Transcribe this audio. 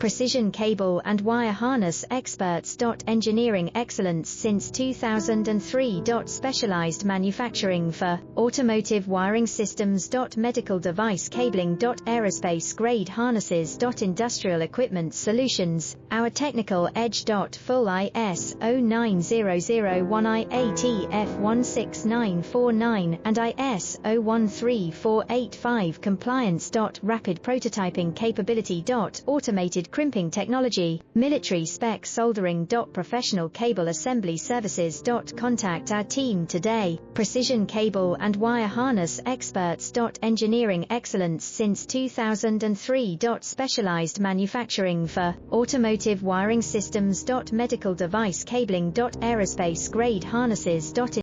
precision cable and wire harness experts. Engineering excellence since 2003. Specialized manufacturing for automotive wiring systems. Medical device cabling. Aerospace grade harnesses. Industrial equipment solutions. Our technical edge. Full ISO 9001 IATF 16949 and ISO 13485 compliance. Rapid prototyping capability. Automated crimping technology, military spec soldering. Professional cable assembly services. Contact our team today. Precision cable and wire harness experts. Engineering excellence since 2003. Specialized manufacturing for automotive wiring systems. Medical device cabling. Aerospace grade harnesses.